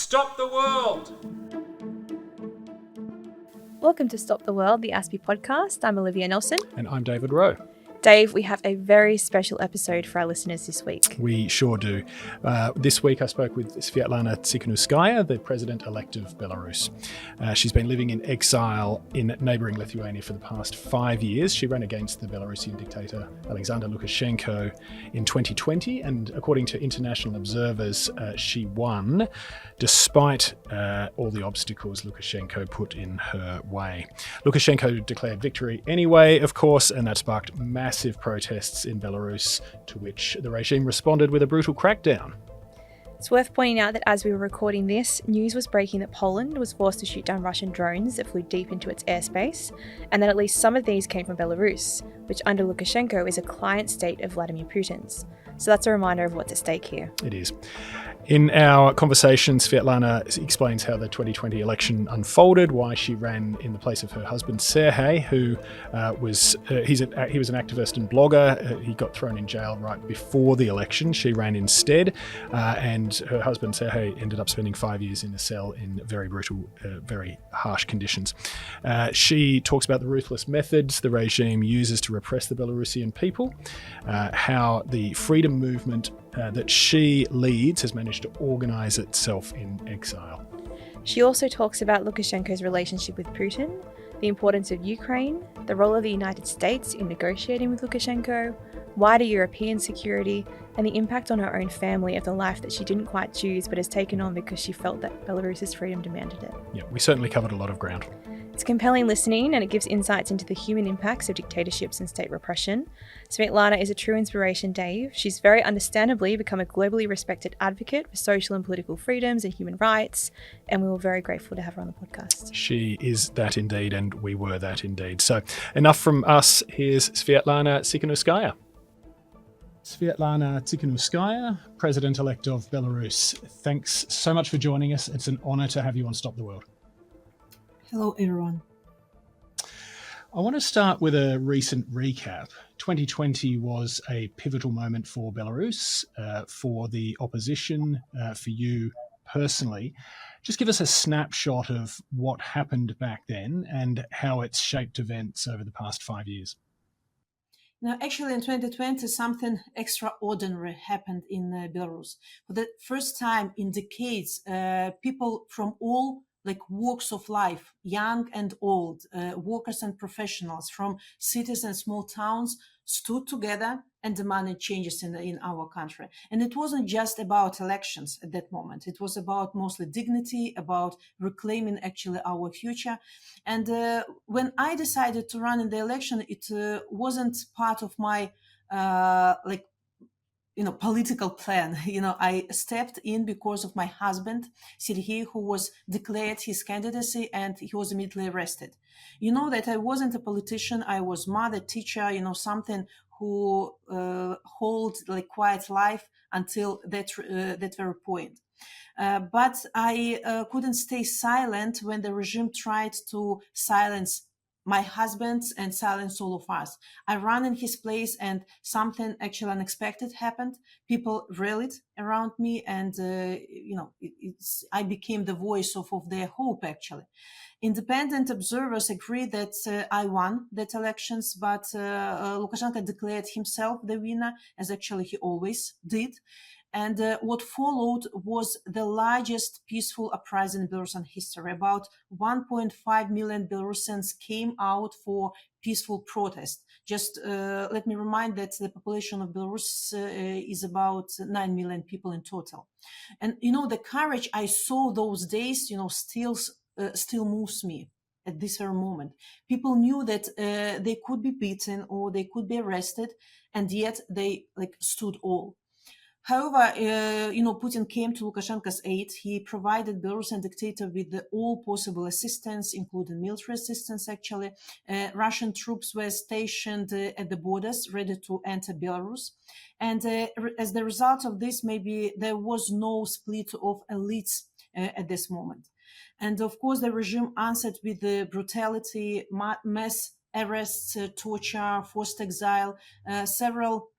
Stop the world! Welcome to Stop the World, the ASPI podcast. I'm Olivia Nelson. And I'm David Wroe. Dave, we have a very special episode for our listeners this week. We sure do. This week I spoke with Sviatlana Tsikhanouskaya, the president-elect of Belarus. She's been living in exile in neighbouring Lithuania for the past 5 years. She ran against the Belarusian dictator Alexander Lukashenko in 2020, and according to international observers, she won despite all the obstacles Lukashenko put in her way. Lukashenko declared victory anyway, of course, and that sparked massive protests in Belarus, to which the regime responded with a brutal crackdown. It's worth pointing out that as we were recording this, news was breaking that Poland was forced to shoot down Russian drones that flew deep into its airspace, and that at least some of these came from Belarus, which under Lukashenko is a client state of Vladimir Putin's. So that's a reminder of what's at stake here. It is. In our conversation, Sviatlana explains how the 2020 election unfolded, why she ran in the place of her husband Siarhei, who he was an activist and blogger. He got thrown in jail right before the election. She ran instead, and her husband Siarhei ended up spending 5 years in a cell in very brutal, very harsh conditions. She talks about the ruthless methods the regime uses to repress the Belarusian people, how the freedom movement that she leads has managed to organise itself in exile. She also talks about Lukashenko's relationship with Putin, the importance of Ukraine, the role of the United States in negotiating with Lukashenko, wider European security, and the impact on her own family of the life that she didn't quite choose but has taken on because she felt that Belarus's freedom demanded it. Yeah, we certainly covered a lot of ground. It's compelling listening, and it gives insights into the human impacts of dictatorships and state repression. Sviatlana is a true inspiration, Dave. She's very understandably become a globally respected advocate for social and political freedoms and human rights, and we were very grateful to have her on the podcast. She is that indeed, and we were that indeed. So enough from us. Here's Sviatlana Tsikhanouskaya. Sviatlana Tsikhanouskaya, President-elect of Belarus. Thanks so much for joining us. It's an honour to have you on Stop the World. Hello, everyone. I want to start with a recent recap. 2020 was a pivotal moment for Belarus, for the opposition, for you personally. Just give us a snapshot of what happened back then and how it's shaped events over the past 5 years. Now, actually, in 2020, something extraordinary happened in Belarus. For the first time in decades, people from all walks of life, young and old, workers and professionals from cities and small towns stood together and demanded changes in our country. And it wasn't just about elections at that moment. It was about mostly dignity, about reclaiming actually our future. And when I decided to run in the election, it wasn't part of my political plan. I stepped in because of my husband, Siarhei, who was declared his candidacy and he was immediately arrested. You know that I wasn't a politician. I was mother, teacher, something who hold quiet life until that very point. But I couldn't stay silent when the regime tried to silence my husband and silence all of us. I ran in his place and something actually unexpected happened. People rallied around me and, I became the voice of their hope, actually. Independent observers agree that I won that elections, but Lukashenko declared himself the winner, as actually he always did. And what followed was the largest peaceful uprising in Belarusian history. About 1.5 million Belarusians came out for peaceful protest. Just let me remind that the population of Belarus is about 9 million people in total. And, the courage I saw those days, still moves me at this very moment. People knew that they could be beaten or they could be arrested, and yet they stood all. However, Putin came to Lukashenko's aid. He provided Belarusian dictator with all possible assistance, including military assistance, actually. Russian troops were stationed at the borders, ready to enter Belarus. And as the result of this, maybe there was no split of elites at this moment. And of course, the regime answered with the brutality, mass arrests, torture, forced exile. Several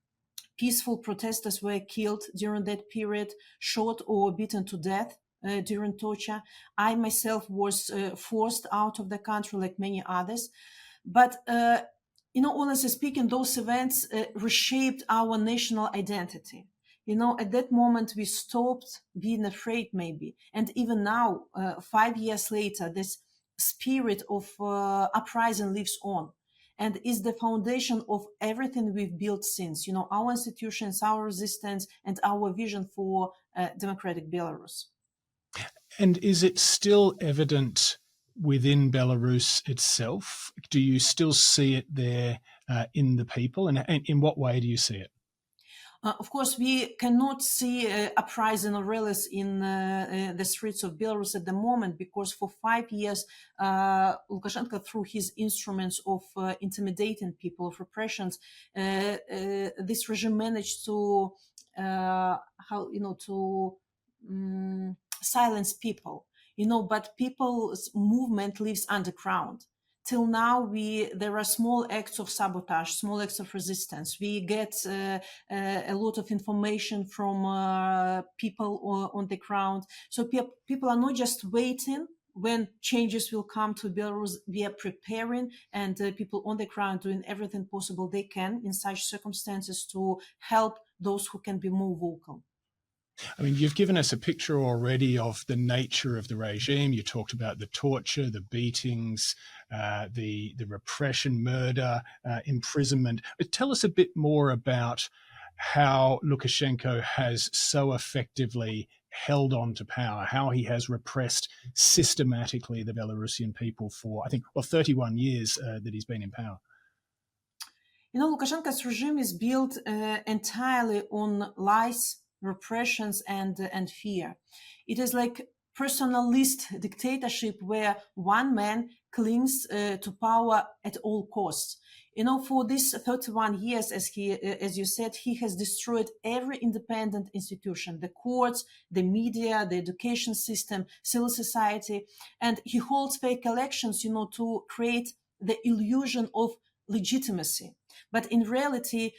peaceful protesters were killed during that period, shot or beaten to death. during torture. I myself was forced out of the country like many others. But, honestly speaking, those events reshaped our national identity. At that moment, we stopped being afraid, maybe. And even now, 5 years later, this spirit of uprising lives on and is the foundation of everything we've built since, our institutions, our resistance, and our vision for democratic Belarus. And is it still evident within Belarus itself? Do you still see it there in the people? And in what way do you see it? Of course, we cannot see uprising or rallies in the streets of Belarus at the moment because for 5 years, Lukashenko, through his instruments of intimidating people, of repressions, this regime managed to silence people. But people's movement lives underground. Till now, there are small acts of sabotage, small acts of resistance. We get a lot of information from people on the ground. So people are not just waiting when changes will come to Belarus. We are preparing, and people on the ground doing everything possible they can in such circumstances to help those who can be more vocal. I mean, you've given us a picture already of the nature of the regime. You talked about the torture, the beatings, the repression, murder, imprisonment. But tell us a bit more about how Lukashenko has so effectively held on to power, how he has repressed systematically the Belarusian people for, 31 years that he's been in power. Lukashenko's regime is built entirely on lies, repressions, and fear. It is like personalist dictatorship where one man clings to power at all costs. For these 31 years, as you said, he has destroyed every independent institution, the courts, the media, the education system, civil society, and he holds fake elections, to create the illusion of legitimacy. But in reality,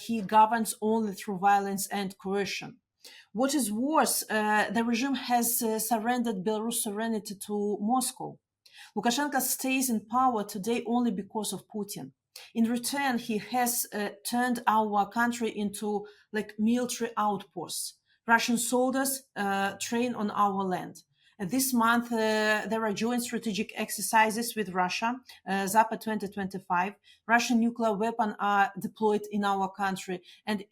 he governs only through violence and coercion. What is worse, the regime has surrendered Belarus' sovereignty to Moscow. Lukashenko stays in power today only because of Putin. In return, he has turned our country into military outposts. Russian soldiers train on our land. This month, there are joint strategic exercises with Russia, Zapad 2025. Russian nuclear weapons are deployed in our country, and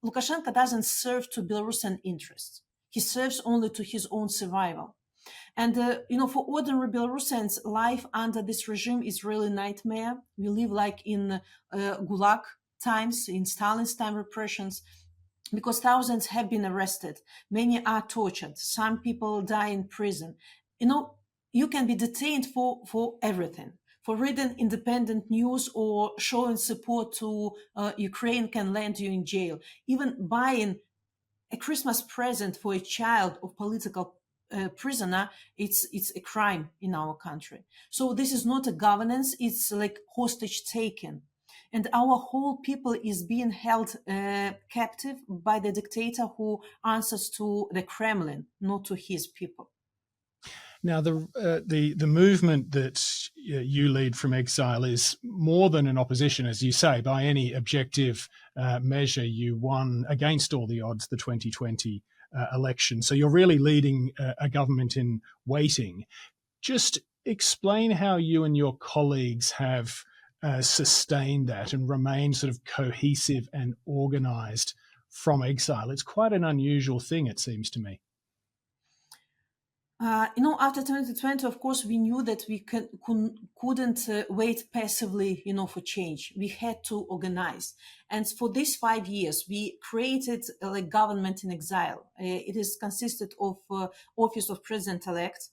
Lukashenko doesn't serve to Belarusian interests. He serves only to his own survival. And, for ordinary Belarusians, life under this regime is really a nightmare. We live like in Gulag times, in Stalin's time repressions, because thousands have been arrested. Many are tortured. Some people die in prison. You can be detained for everything. For reading independent news or showing support to Ukraine can land you in jail. Even buying a Christmas present for a child of political prisoner, it's a crime in our country. So this is not a governance, it's like hostage taking. And our whole people is being held captive by the dictator who answers to the Kremlin, not to his people. Now, the movement that you lead from exile is more than an opposition, as you say. By any objective measure, you won against all the odds the 2020 election. So you're really leading a government in waiting. Just explain how you and your colleagues have sustained that and remained sort of cohesive and organized from exile. It's quite an unusual thing, it seems to me. After 2020, of course, we knew that we couldn't wait passively, for change. We had to organize. And for these 5 years, we created a government in exile. It is consisted of Office of President-elect.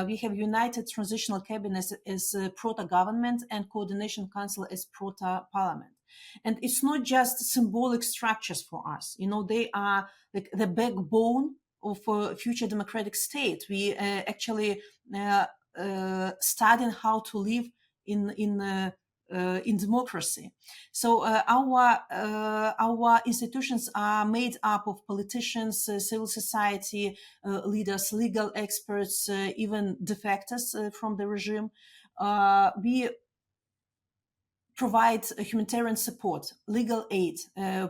We have United Transitional Cabinet as proto-government and Coordination Council as proto-parliament. And it's not just symbolic structures for us. They are like the backbone of a future democratic state. We actually studying how to live in in democracy. So our institutions are made up of politicians, civil society leaders, legal experts, even defectors from the regime. We provide humanitarian support, legal aid,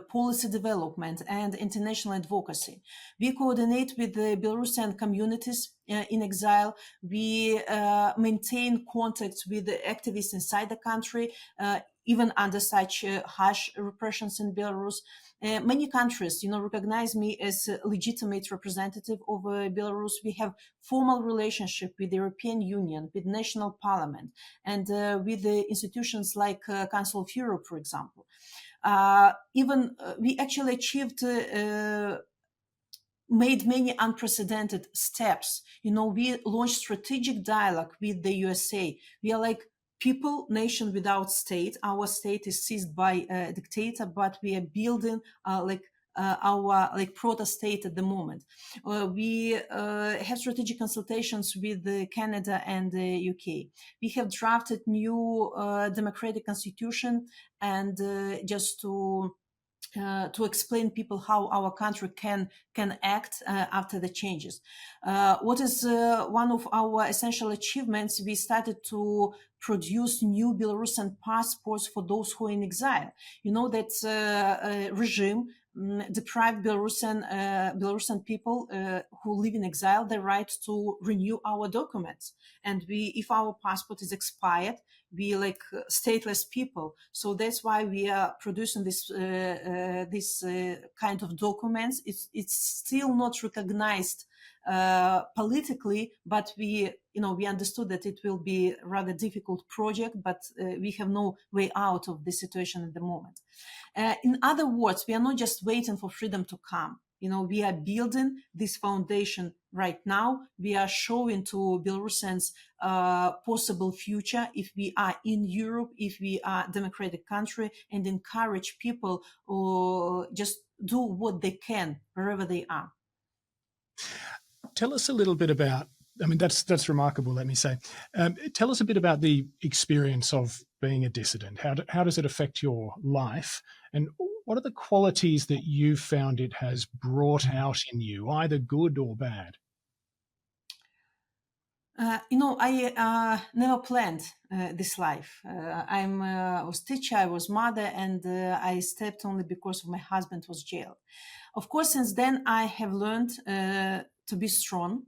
policy development, and international advocacy. We coordinate with the Belarusian communities in exile. We maintain contacts with the activists inside the country, even under such harsh repressions in Belarus. Many countries, recognize me as a legitimate representative of Belarus. We have formal relationship with the European Union, with national parliament, and with the institutions like Council of Europe, for example. We actually achieved made many unprecedented steps. We launched strategic dialogue with the USA. We are like people, nation without state. Our state is seized by a dictator, but we are building our proto-state at the moment. We have strategic consultations with Canada and the UK. We have drafted new democratic constitution, and just to explain people how our country can act after the changes. What is one of our essential achievements? We started to produce new Belarusian passports for those who are in exile. That regime deprived Belarusian people who live in exile the right to renew our documents. And if our passport is expired, we stateless people. So that's why we are producing this kind of documents. It's still not recognized politically, but we understood that it will be a rather difficult project, but we have no way out of this situation at the moment. In other words, we are not just waiting for freedom to come. We are building this foundation right now. We are showing to Belarusians possible future if we are in Europe, if we are a democratic country, and encourage people to just do what they can wherever they are. Tell us a little bit about, that's remarkable, let me say. Tell us a bit about the experience of being a dissident. How does it affect your life? And what are the qualities that you found it has brought out in you, either good or bad? I never planned this life. I was teacher, I was mother, and I stepped only because my husband was jailed. Of course, since then, I have learned to be strong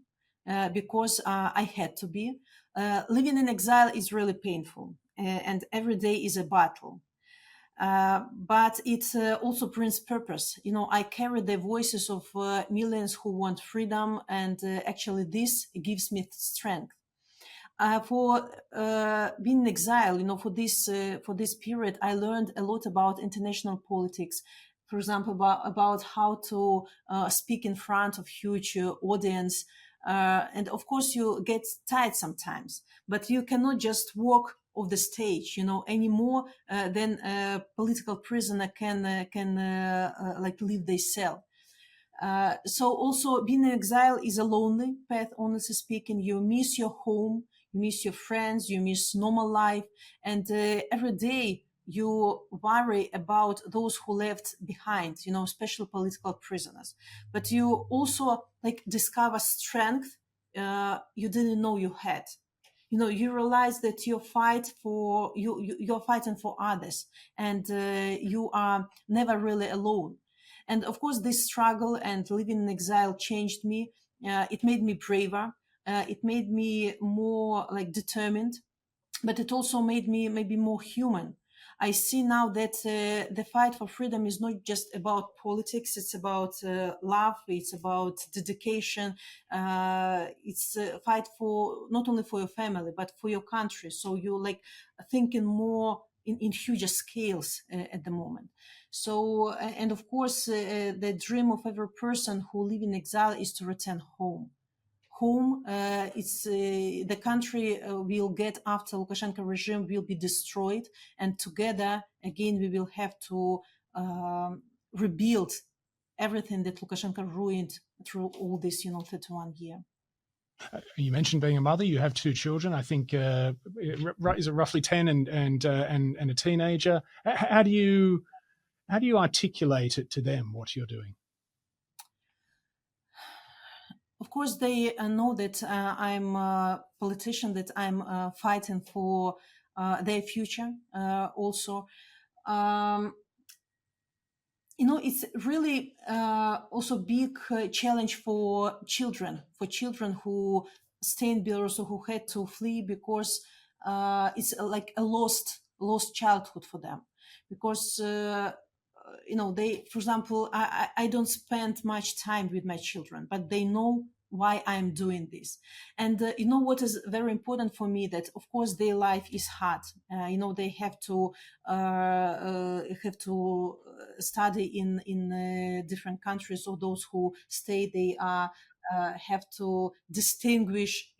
because I had to be. Living in exile is really painful, and every day is a battle. But it also brings purpose. I carry the voices of millions who want freedom, and actually this gives me strength. For being in exile, for this period, I learned a lot about international politics. For example, about how to speak in front of huge audience. And of course, you get tired sometimes, but you cannot just walk off the stage, anymore than a political prisoner can leave their cell. So also being in exile is a lonely path, honestly speaking. You miss your home, you miss your friends, you miss normal life. And every day you worry about those who left behind, especially political prisoners. But you also discover strength you didn't know you had. You realize that you're fighting for others, and you are never really alone. And of course, this struggle and living in exile changed me. It made me braver. It made me more determined, but it also made me maybe more human. I see now that the fight for freedom is not just about politics. It's about love. It's about dedication. It's a fight for not only for your family, but for your country. So you're thinking more in huger scales at the moment. So, and of course, the dream of every person who live in exile is to return home. Home, it's the country we'll get after Lukashenko regime will be destroyed, and together again we will have to rebuild everything that Lukashenko ruined through all this 31 years. You mentioned being a mother. You have two children. I think is it roughly 10 and a teenager. How do you articulate it to them what you're doing? Of course, they know that I'm a politician, that I'm fighting for their future also. Um, it's really also big challenge for children who stay in Belarus or who had to flee, because it's like a lost childhood for them. Because they, for example, I don't spend much time with my children, but they know why I'm doing this. And what is very important for me, that of course their life is hard. They have to study in different countries, or those who stay, they are have to distinguish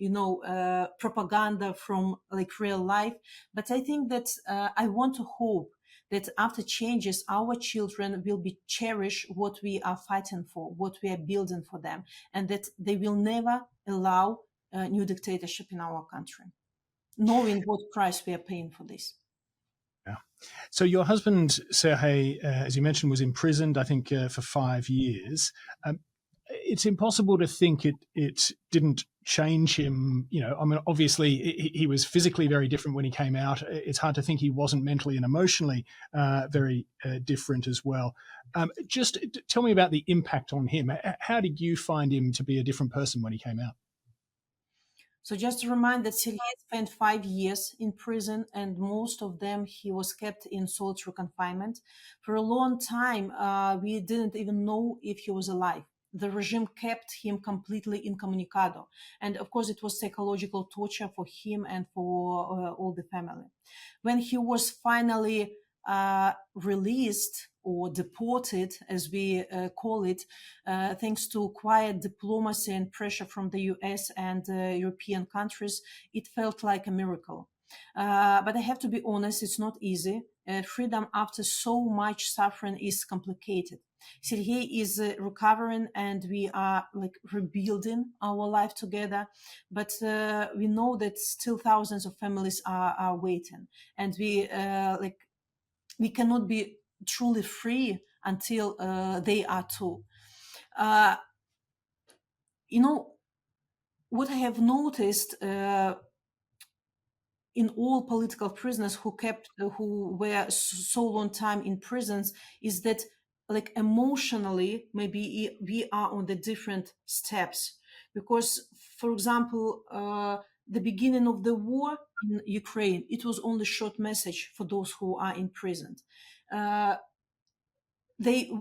propaganda from like real life. But I think that I want to hope that after changes, our children will be cherish what we are fighting for, what we are building for them, and that they will never allow new dictatorship in our country, knowing what price we are paying for this. Yeah. So your husband, Siarhei, as you mentioned, was imprisoned, I think, for 5 years. It's impossible to think it didn't change him. I mean, obviously, he was physically very different when he came out. It's hard to think he wasn't mentally and emotionally very different as well. Just tell me about the impact on him. How did you find him to be a different person when he came out? So just to remind that Siarhei spent 5 years in prison, and most of them he was kept in solitary confinement. For a long time, we didn't even know if he was alive. The regime kept him completely incommunicado. And of course, it was psychological torture for him and for all the family. When he was finally released or deported, as we call it, thanks to quiet diplomacy and pressure from the US and European countries, it felt like a miracle. But I have to be honest, it's not easy. Freedom after so much suffering is complicated. Siarhei is recovering, and we are like rebuilding our life together. But we know that still thousands of families are waiting, and we cannot be truly free until they are too. What I have noticed in all political prisoners who were so long time in prisons is that, like, emotionally, maybe we are on the different steps. Because, for example, the beginning of the war in Ukraine, it was only short message for those who are imprisoned. They,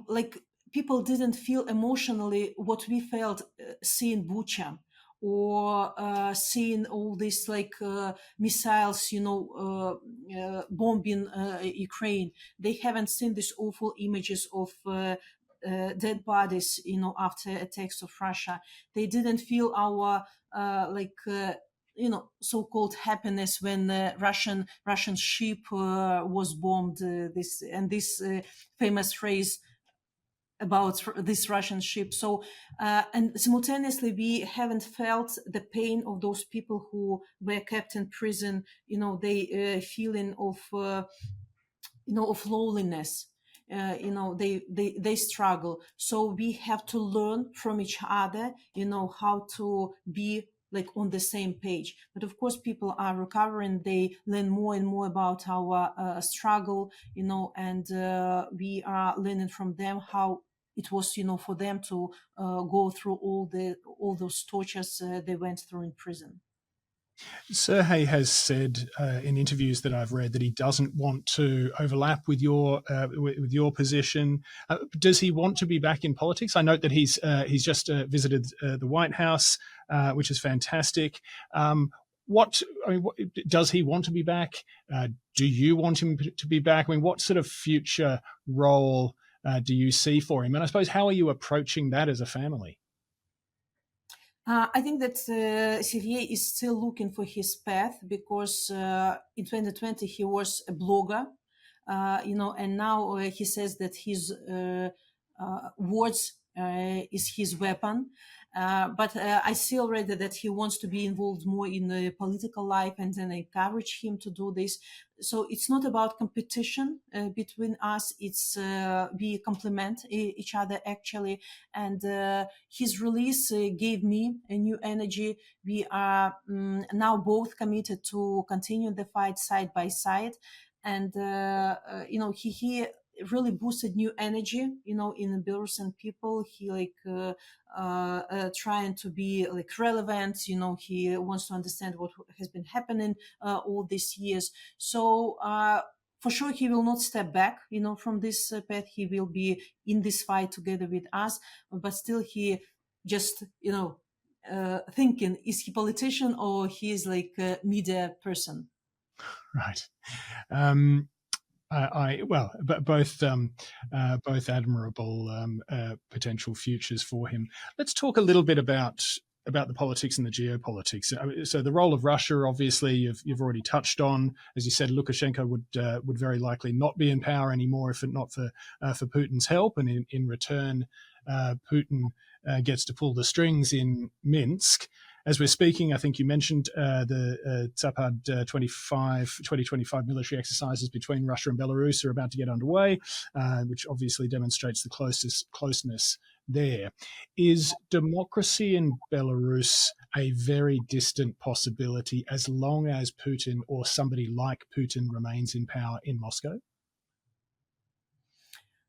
like, people didn't feel emotionally what we felt seeing Bucha, or seeing all these missiles, bombing Ukraine. They haven't seen these awful images of dead bodies, after attacks of Russia. They didn't feel our so-called happiness when Russian ship was bombed. This famous phrase about this Russian ship. So, and simultaneously, we haven't felt the pain of those people who were kept in prison. They feeling of loneliness. They struggle. So we have to learn from each other. How to be like on the same page. But of course, people are recovering. They learn more and more about our struggle, and we are learning from them how it was, for them to go through all those tortures they went through in prison. Siarhei has said in interviews that I've read that he doesn't want to overlap with your position. Does he want to be back in politics? I note that he's just visited the White House, which is fantastic. Does he want to be back? Do you want him to be back? I mean, what sort of future role do you see for him? And I suppose, how are you approaching that as a family? I think that Siarhei is still looking for his path, because in 2020 he was a blogger, and now he says that his words is his weapon. But I see already that he wants to be involved more in the political life, and then I encourage him to do this. So it's not about competition between us. It's we complement each other actually. And his release gave me a new energy. We are now both committed to continue the fight side by side. And, he really boosted new energy, in Belarusian people. He trying to be relevant. He wants to understand what has been happening all these years. So for sure, he will not step back, from this path. He will be in this fight together with us. But still, he just, thinking, is he politician or he is like a media person? Right. Both admirable potential futures for him. Let's talk a little bit about the politics and the geopolitics. So the role of Russia, obviously, you've already touched on. As you said, Lukashenko would very likely not be in power anymore if not for Putin's help, and in return, Putin gets to pull the strings in Minsk. As we're speaking, I think you mentioned the Zapad 2025 military exercises between Russia and Belarus are about to get underway, which obviously demonstrates the closeness there. Is democracy in Belarus a very distant possibility as long as Putin or somebody like Putin remains in power in Moscow?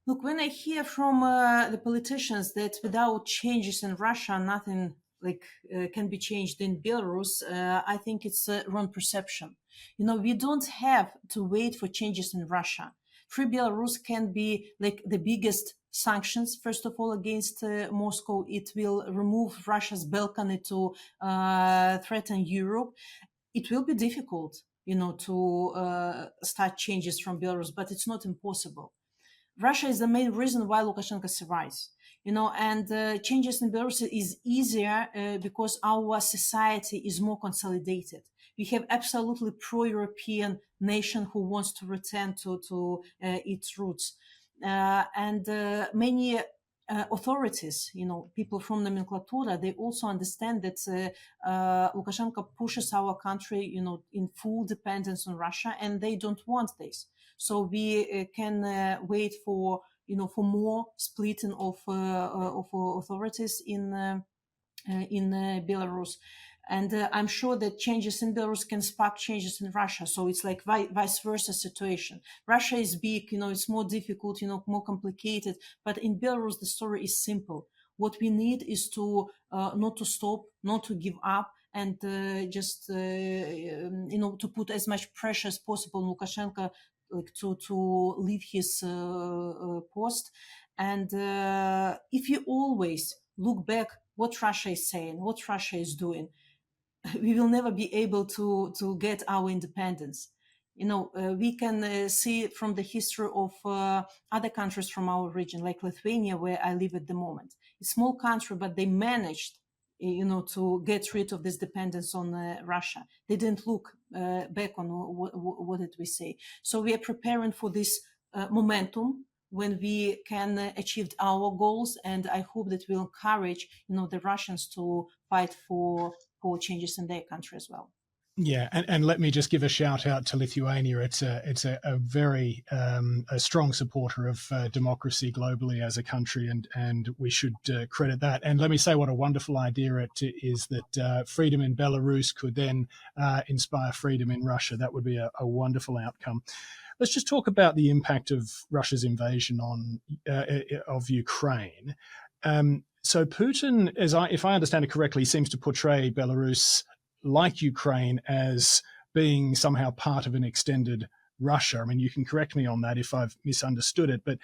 Look, when I hear from the politicians that without changes in Russia, nothing can be changed in Belarus, I think it's a wrong perception. We don't have to wait for changes in Russia. Free Belarus can be the biggest sanctions, first of all, against Moscow. It will remove Russia's balcony to threaten Europe. It will be difficult, to start changes from Belarus, but it's not impossible. Russia is the main reason why Lukashenko survives, and changes in Belarus is easier because our society is more consolidated. We have absolutely pro-European nation who wants to return to its roots. And many authorities, people from nomenclatura, they also understand that Lukashenko pushes our country, in full dependence on Russia, and they don't want this. So we can wait for more splitting of authorities in Belarus. And I'm sure that changes in Belarus can spark changes in Russia. So it's like vice versa situation. Russia is big, it's more difficult, more complicated. But in Belarus, the story is simple. What we need is to not to stop, not to give up, and just to put as much pressure as possible on Lukashenko to leave his post. And if you always look back what Russia is saying, what Russia is doing, we will never be able to get our independence. We can see from the history of other countries from our region, like Lithuania, where I live at the moment. It's a small country, but they managed to get rid of this dependence on Russia. They didn't look back on what did we say. So we are preparing for this momentum when we can achieve our goals, and I hope that we'll encourage the Russians to fight for changes in their country as well. Yeah, and let me just give a shout out to Lithuania. It's a very a strong supporter of democracy globally as a country, and we should credit that. And let me say what a wonderful idea it is that freedom in Belarus could then inspire freedom in Russia. That would be a wonderful outcome. Let's just talk about the impact of Russia's invasion of Ukraine. So Putin, if I understand it correctly, seems to portray Belarus, like Ukraine, as being somehow part of an extended Russia. I mean, you can correct me on that if I've misunderstood it, but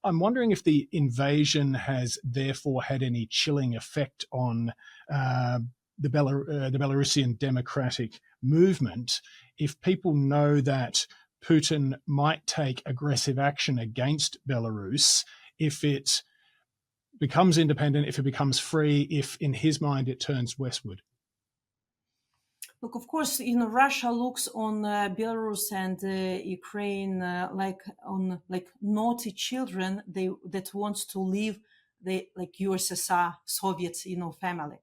I'm wondering if the invasion has therefore had any chilling effect on the Belarusian democratic movement, if people know that Putin might take aggressive action against Belarus if it becomes independent, if it becomes free, if in his mind it turns westward. Look, of course, Russia looks on Belarus and Ukraine like naughty children that want to leave the like USSR Soviet, family.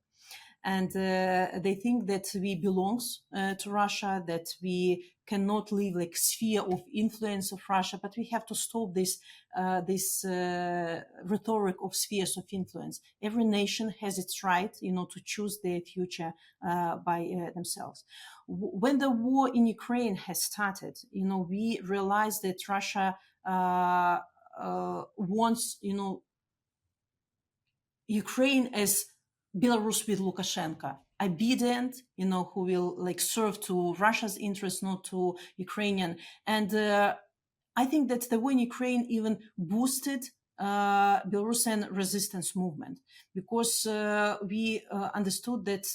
And they think that we belongs to Russia, that we cannot leave like sphere of influence of Russia, but we have to stop this rhetoric of spheres of influence. Every nation has its right, to choose their future by themselves. When the war in Ukraine has started, we realized that Russia wants, Ukraine as Belarus with Lukashenko, obedient, who will like serve to Russia's interests, not to Ukrainian. And I think that the war in Ukraine even boosted Belarusian resistance movement, because we understood that,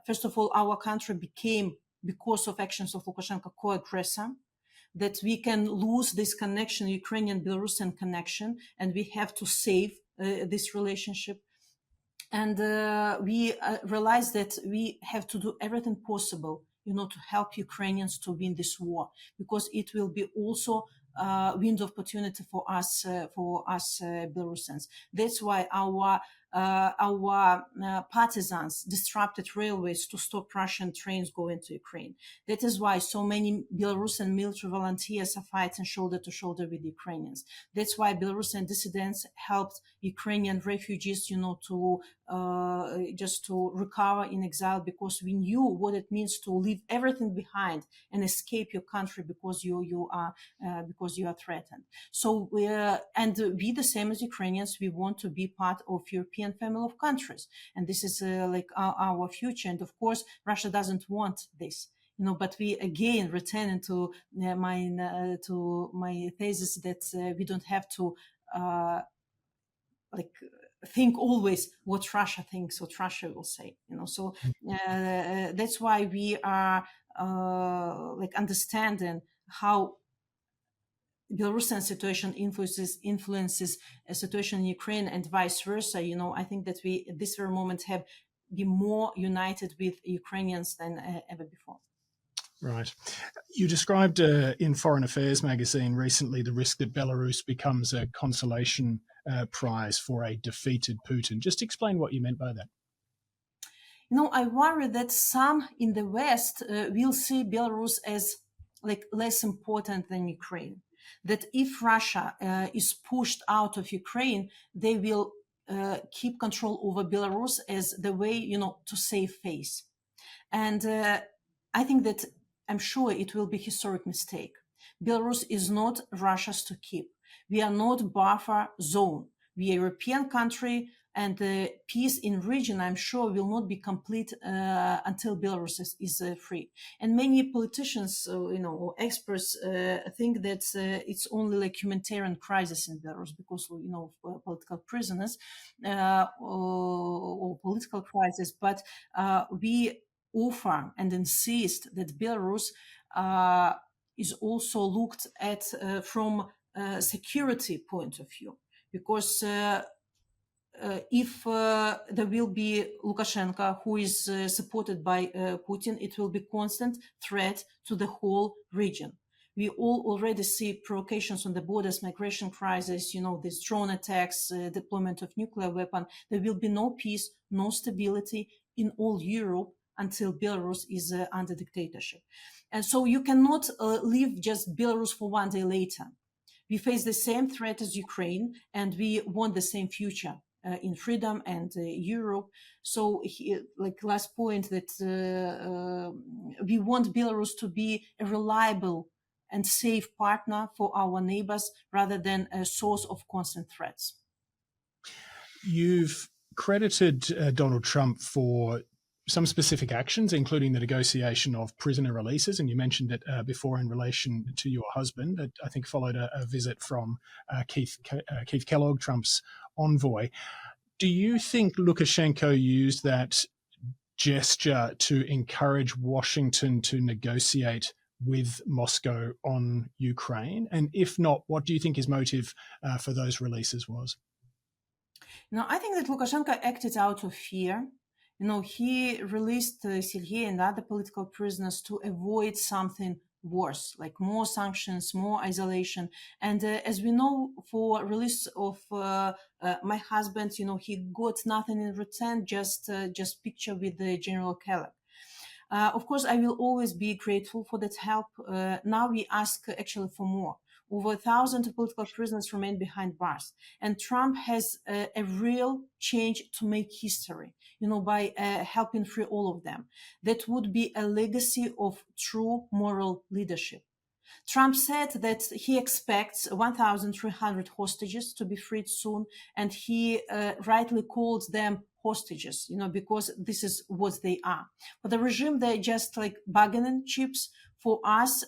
first of all, our country became, because of actions of Lukashenko, co-aggressor, that we can lose this connection, Ukrainian-Belarusian connection, and we have to save this relationship. And we realized that we have to do everything possible, to help Ukrainians to win this war, because it will be also window of opportunity for us Belarusians. That's why our partisans disrupted railways to stop Russian trains going to Ukraine. That is why so many Belarusian military volunteers are fighting shoulder to shoulder with Ukrainians. That's why Belarusian dissidents helped Ukrainian refugees, to just to recover in exile, because we knew what it means to leave everything behind and escape your country because you are threatened. So we the same as Ukrainians, we want to be part of European family of countries, and this is like our future. And of course, Russia doesn't want this. But we again return to my thesis that we don't have to think always what Russia thinks, what Russia will say. So that's why we are understanding how Belarusian situation influences a situation in Ukraine and vice versa. I think that we at this very moment have been more united with Ukrainians than ever before. Right. You described in Foreign Affairs magazine recently the risk that Belarus becomes a consolation prize for a defeated Putin. Just explain what you meant by that. I worry that some in the West will see Belarus as less important than Ukraine. That if Russia is pushed out of Ukraine, they will keep control over Belarus as the way, to save face. And I think that I'm sure it will be a historic mistake. Belarus is not Russia's to keep. We are not buffer zone. We are a European country, and the peace in region, I'm sure, will not be complete until Belarus is free. And many politicians, or experts think that it's only humanitarian crisis in Belarus because, of political prisoners or political crisis. But we offer and insist that Belarus is also looked at from a security point of view, because if there will be Lukashenko, who is supported by Putin, it will be constant threat to the whole region. We all already see provocations on the borders, migration crisis, these drone attacks, deployment of nuclear weapon. There will be no peace, no stability in all Europe until Belarus is under dictatorship. And so you cannot leave just Belarus for one day later. We face the same threat as Ukraine, and we want the same future in freedom and Europe. So, last point, that we want Belarus to be a reliable and safe partner for our neighbors rather than a source of constant threats. You've credited Donald Trump for some specific actions, including the negotiation of prisoner releases, and you mentioned it before in relation to your husband. That I think followed a visit from Keith Kellogg, Trump's envoy. Do you think Lukashenko used that gesture to encourage Washington to negotiate with Moscow on Ukraine? And if not, what do you think his motive for those releases was? No, I think that Lukashenko acted out of fear. He released Siarhei and other political prisoners to avoid something worse, like more sanctions, more isolation. And as we know, for release of my husband, he got nothing in return, just picture with the General Kellogg. Of course, I will always be grateful for that help. Now we ask actually for more. Over 1,000 political prisoners remain behind bars. And Trump has a real change to make history, by helping free all of them. That would be a legacy of true moral leadership. Trump said that he expects 1,300 hostages to be freed soon, and he rightly called them hostages, because this is what they are. For the regime, they're just like bargaining chips. For us,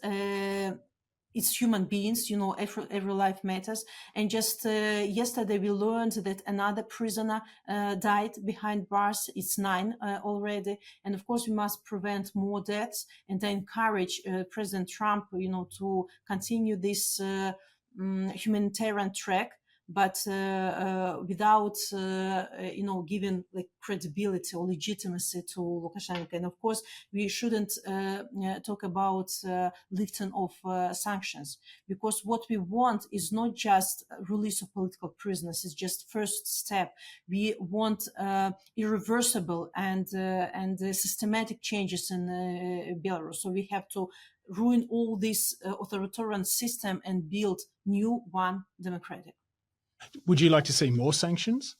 it's human beings, every life matters. And just yesterday we learned that another prisoner died behind bars. It's 9 already. And of course we must prevent more deaths, and I encourage President Trump, to continue this humanitarian track, but without giving like credibility or legitimacy to Lukashenko. And of course we shouldn't talk about lifting of sanctions, because what we want is not just release of political prisoners. It's just first step. We want irreversible and systematic changes in Belarus. So we have to ruin all this authoritarian system and build new one, democratic. Would you like to see more sanctions?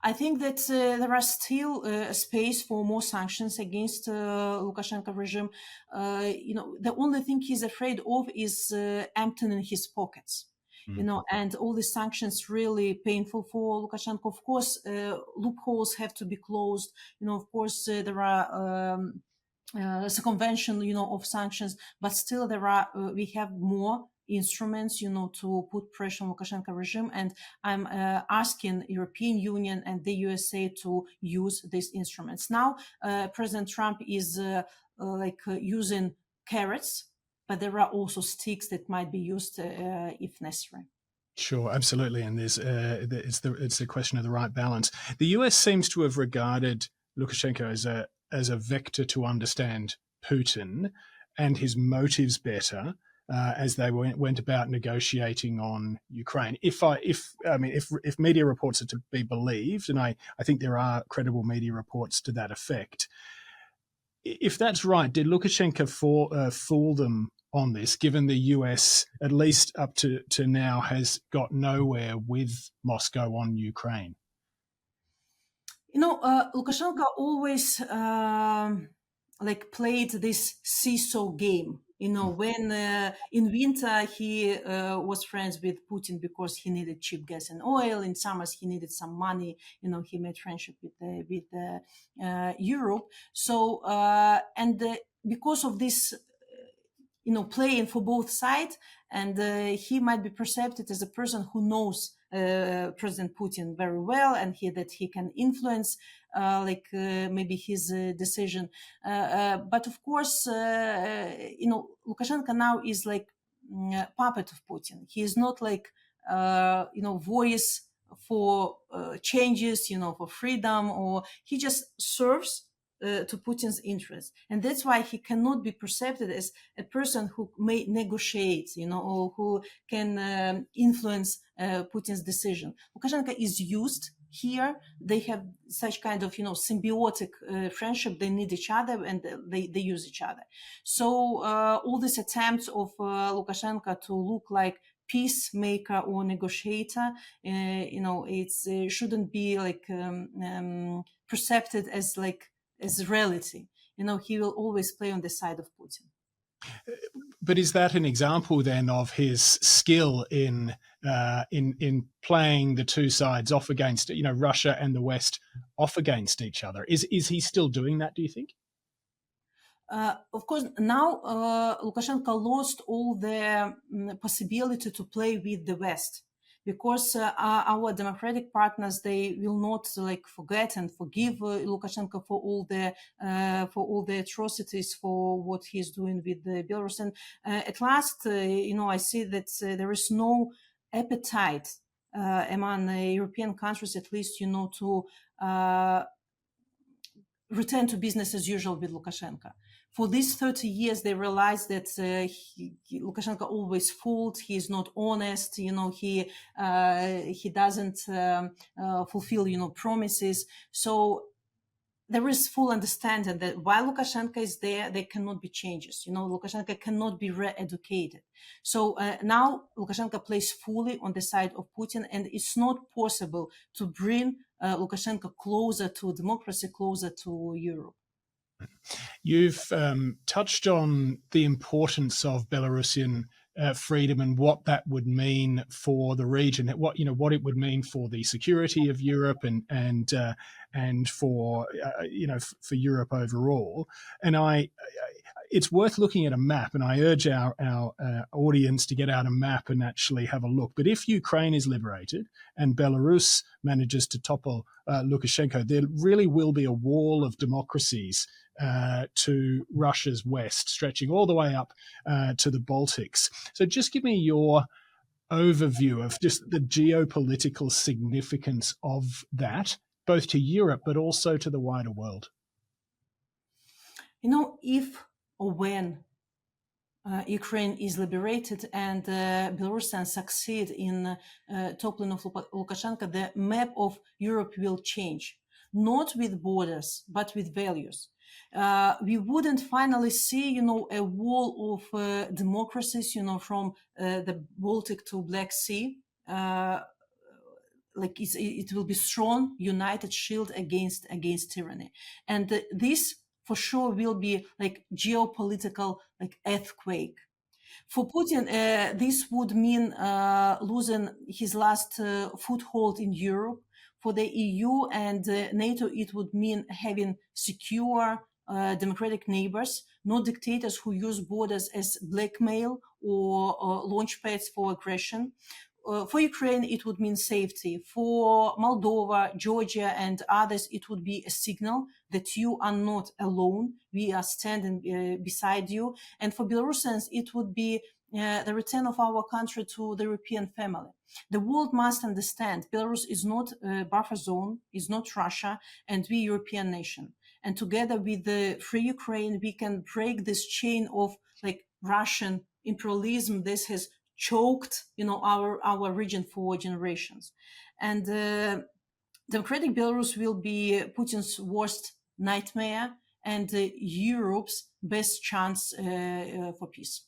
I think that there are still space for more sanctions against Lukashenko regime. The only thing he's afraid of is emptying his pockets. And all these sanctions really painful for Lukashenko. Of course, loopholes have to be closed. Of course, there are circumvention, of sanctions, but still we have more instruments, to put pressure on Lukashenko regime. And I'm asking European Union and the USA to use these instruments. Now, President Trump is using carrots, but there are also sticks that might be used if necessary. Sure, absolutely, and it's the question of the right balance. The US seems to have regarded Lukashenko as a vector to understand Putin and his motives better as they went about negotiating on Ukraine. If media reports are to be believed, and I think there are credible media reports to that effect, if that's right, did Lukashenko fool them on this, given the US, at least up to now, has got nowhere with Moscow on Ukraine? Lukashenko always played this seesaw game. When in winter he was friends with Putin because he needed cheap gas and oil. In summers he needed some money. He made friendship with Europe. So because of this, playing for both sides, and he might be perceived as a person who knows President Putin very well, and that he can influence maybe his decision. But of course, Lukashenko now is like puppet of Putin. He is not voice for changes, for freedom, or he just serves to Putin's interests. And that's why he cannot be perceived as a person who may negotiate, or who can influence Putin's decision. Lukashenko is used here. They have such kind of, symbiotic friendship. They need each other and they use each other. So all these attempts of Lukashenko to look like peacemaker or negotiator, it shouldn't be perceived as reality. He will always play on the side of Putin. But is that an example then of his skill in playing the two sides off against, Russia and the West off against each other? Is he still doing that, do you think? Of course, now Lukashenko lost all the possibility to play with the West, because our democratic partners, they will not forget and forgive Lukashenko for all the atrocities, for what he's doing with Belarus. And at last, I see that there is no appetite among European countries, at least, to return to business as usual with Lukashenko. For these 30 years, they realized that Lukashenko always fooled. He is not honest. He doesn't fulfill promises. So there is full understanding that while Lukashenko is there cannot be changes. Lukashenko cannot be re-educated. So now Lukashenko plays fully on the side of Putin, and it's not possible to bring Lukashenko closer to democracy, closer to Europe. You've touched on the importance of Belarusian freedom and what that would mean for the region. What it would mean for the security of Europe and for for Europe overall. And it's worth looking at a map, and I urge our audience to get out a map and actually have a look. But if Ukraine is liberated and Belarus manages to topple Lukashenko, there really will be a wall of democracies to Russia's west, stretching all the way up to the Baltics. So just give me your overview of just the geopolitical significance of that, both to Europe but also to the wider world. If or when Ukraine is liberated and Belarusians succeed in toppling of Lukashenko, the map of Europe will change, not with borders, but with values. We wouldn't finally see, a wall of democracies, from the Baltic to Black Sea. It will be strong, united shield against tyranny, and this for sure will be like geopolitical earthquake. For Putin, this would mean losing his last foothold in Europe. For the EU and NATO, it would mean having secure, democratic neighbors, not dictators who use borders as blackmail or launch pads for aggression. For Ukraine, it would mean safety. For Moldova, Georgia, and others, it would be a signal that you are not alone. We are standing beside you. And for Belarusians, it would be the return of our country to the European family. The world must understand Belarus is not a buffer zone, is not Russia, and we European nation. And together with the free Ukraine, we can break this chain of Russian imperialism. This has choked, our region for generations. And democratic Belarus will be Putin's worst nightmare and Europe's best chance for peace.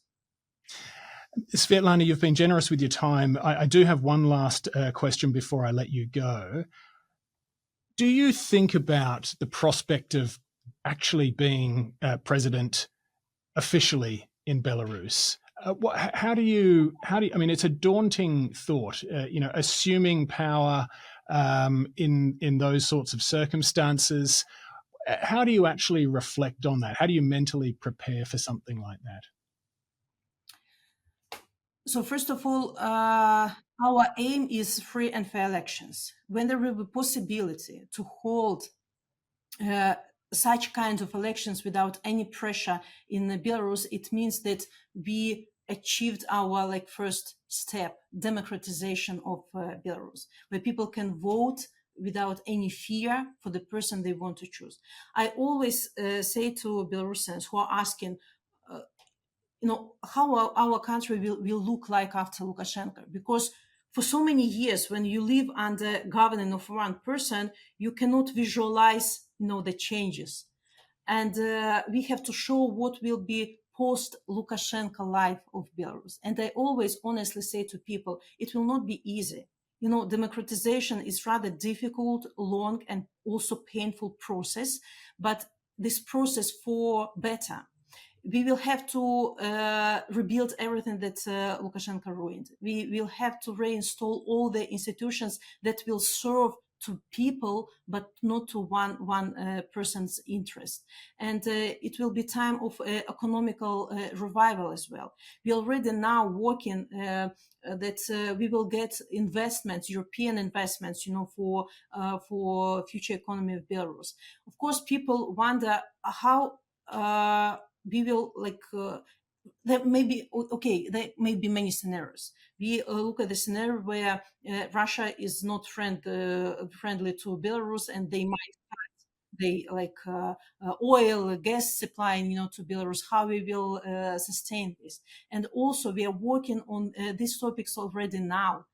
Sviatlana, you've been generous with your time. I do have one last question before I let you go. Do you think about the prospect of actually being president officially in Belarus? How do you? I mean, it's a daunting thought. Assuming power in those sorts of circumstances. How do you actually reflect on that? How do you mentally prepare for something like that? So first of all, our aim is free and fair elections. When there will be possibility to hold such kind of elections without any pressure in Belarus, it means that we achieved our first step, democratization of Belarus, where people can vote without any fear for the person they want to choose. I always say to Belarusians who are asking, how our country will look like after Lukashenko, because for so many years, when you live under governing of one person, you cannot visualize, the changes. And we have to show what will be post-Lukashenko life of Belarus. And I always honestly say to people, it will not be easy. Democratization is rather difficult, long, and also painful process, but this process for better. We will have to rebuild everything that Lukashenko ruined. We will have to reinstall all the institutions that will serve to people, but not to one person's interest. And it will be time of economical revival as well. We already now working that we will get investments, European investments, for future economy of Belarus. Of course, people wonder how we will there may be many scenarios. We look at the scenario where Russia is not friendly to Belarus, and they might cut they oil, gas supply, to Belarus, how we will sustain this. And also we are working on these topics already now,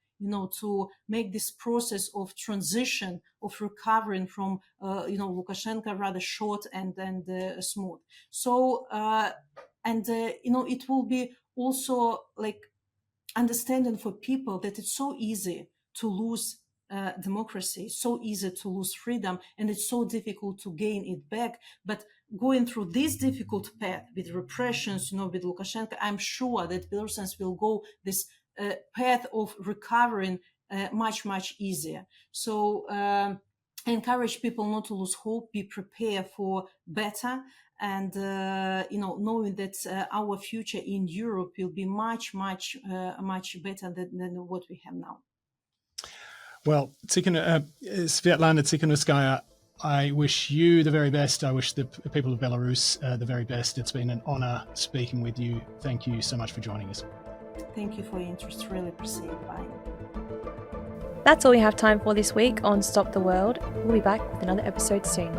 to make this process of transition, of recovering from, Lukashenko rather short and smooth. So, it will be also understanding for people that it's so easy to lose democracy, so easy to lose freedom, and it's so difficult to gain it back. But going through this difficult path with repressions, with Lukashenko, I'm sure that Belarusians will go this path of recovering much, much easier. So I encourage people not to lose hope, be prepared for better, and knowing that our future in Europe will be much, much, much better than what we have now. Well, Sviatlana Tsikhanouskaya, I wish you the very best. I wish the people of Belarus the very best. It's been an honor speaking with you. Thank you so much for joining us. Thank you for your interest. Really appreciate it. Bye. That's all we have time for this week on Stop the World. We'll be back with another episode soon.